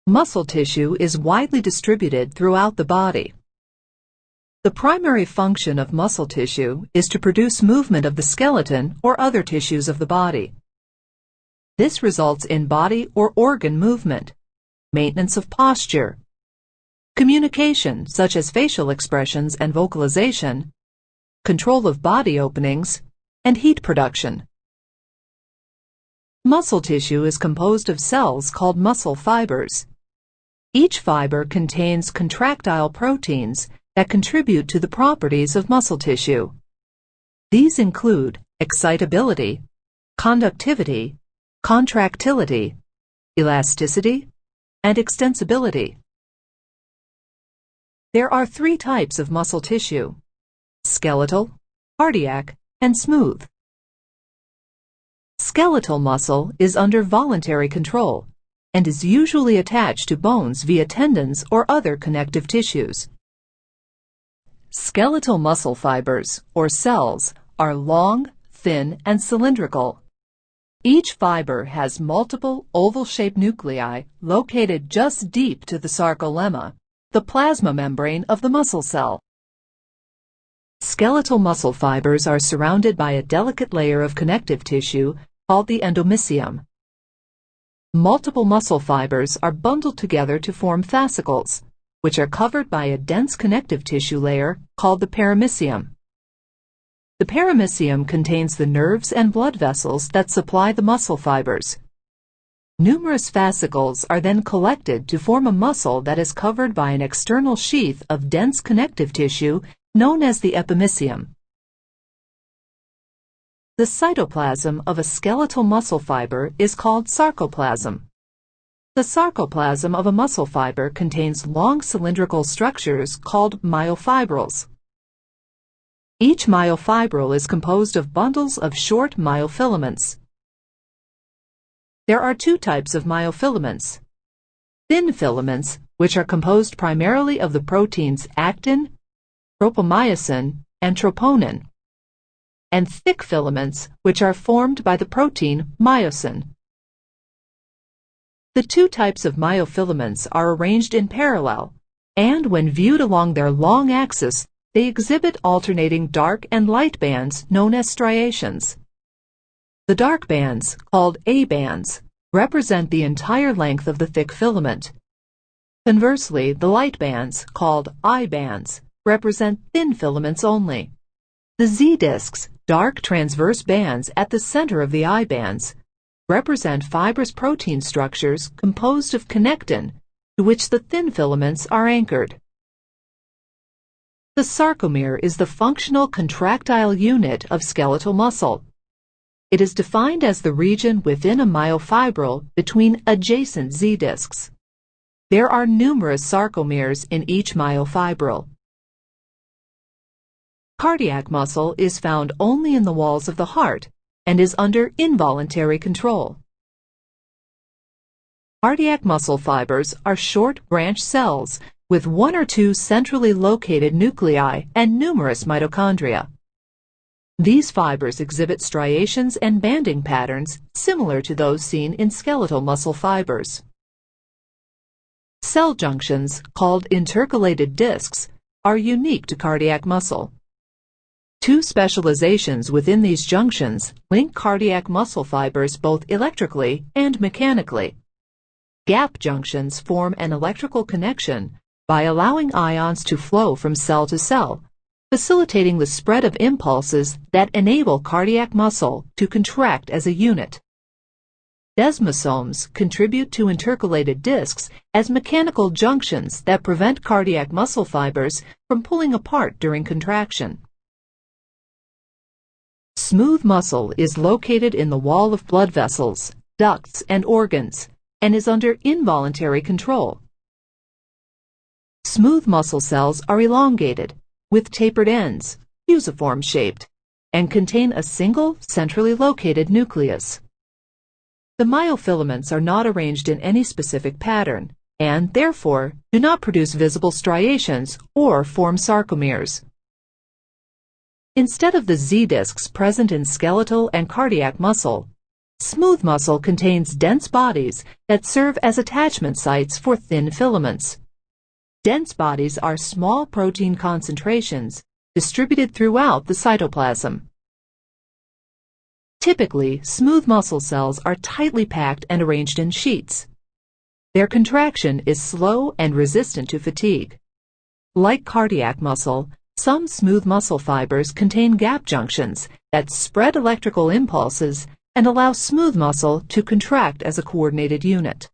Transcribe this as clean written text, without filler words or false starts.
Muscle tissue is widely distributed throughout the body. The primary function of muscle tissue is to produce movement of the skeleton or other tissues of the body. This results in body or organ movement, maintenance of posture, communication such as facial expressions and vocalization, control of body openings, and heat production. Muscle tissue is composed of cells called muscle fibers. Each fiber contains contractile proteins that contribute to the properties of muscle tissue. These include excitability, conductivity, contractility, elasticity, and extensibility. There are three types of muscle tissue: skeletal, cardiac, and smooth. Skeletal muscle is under voluntary control and is usually attached to bones via tendons or other connective tissues. Skeletal muscle fibers, or cells, are long, thin, and cylindrical. Each fiber has multiple oval-shaped nuclei located just deep to the sarcolemma, the plasma membrane of the muscle cell. Skeletal muscle fibers are surrounded by a delicate layer of connective tissue called the endomysium. Multiple muscle fibers are bundled together to form fascicles, which are covered by a dense connective tissue layer called the perimysium. The perimysium contains the nerves and blood vessels that supply the muscle fibers. Numerous fascicles are then collected to form a muscle that is covered by an external sheath of dense connective tissue known as the epimysium. The cytoplasm of a skeletal muscle fiber is called sarcoplasm. The sarcoplasm of a muscle fiber contains long cylindrical structures called myofibrils. Each myofibril is composed of bundles of short myofilaments. There are two types of myofilaments: thin filaments, which are composed primarily of the proteins actin, tropomyosin, and troponin, and thick filaments, which are formed by the protein myosin. The two types of myofilaments are arranged in parallel, and when viewed along their long axis, they exhibit alternating dark and light bands known as striations. The dark bands, called A bands, represent the entire length of the thick filament. Conversely, the light bands, called I bands, represent thin filaments only. The Z discs, dark transverse bands at the center of the I bands, represent fibrous protein structures composed of connectin, to which the thin filaments are anchored. The sarcomere is the functional contractile unit of skeletal muscle. It is defined as the region within a myofibril between adjacent Z discs. There are numerous sarcomeres in each myofibril. Cardiac muscle is found only in the walls of the heart and is under involuntary control. Cardiac muscle fibers are short branch cells with one or two centrally located nuclei and numerous mitochondria. These fibers exhibit striations and banding patterns similar to those seen in skeletal muscle fibers. Cell junctions, called intercalated discs, are unique to cardiac muscle. Two specializations within these junctions link cardiac muscle fibers both electrically and mechanically. Gap junctions form an electrical connection by allowing ions to flow from cell to cell, facilitating the spread of impulses that enable cardiac muscle to contract as a unit. Desmosomes contribute to intercalated discs as mechanical junctions that prevent cardiac muscle fibers from pulling apart during contraction. Smooth muscle is located in the wall of blood vessels, ducts, and organs, and is under involuntary control. Smooth muscle cells are elongated, with tapered ends, fusiform-shaped, and contain a single, centrally located nucleus. The myofilaments are not arranged in any specific pattern, and, therefore, do not produce visible striations or form sarcomeres. Instead of the Z discs present in skeletal and cardiac muscle, Smooth muscle contains dense bodies that serve as attachment sites for thin filaments. Dense bodies are small protein concentrations distributed throughout the cytoplasm. Typically, smooth muscle cells are tightly packed and arranged in sheets. Their contraction is slow and resistant to fatigue. Like cardiac muscle, some smooth muscle fibers contain gap junctions that spread electrical impulses and allow smooth muscle to contract as a coordinated unit.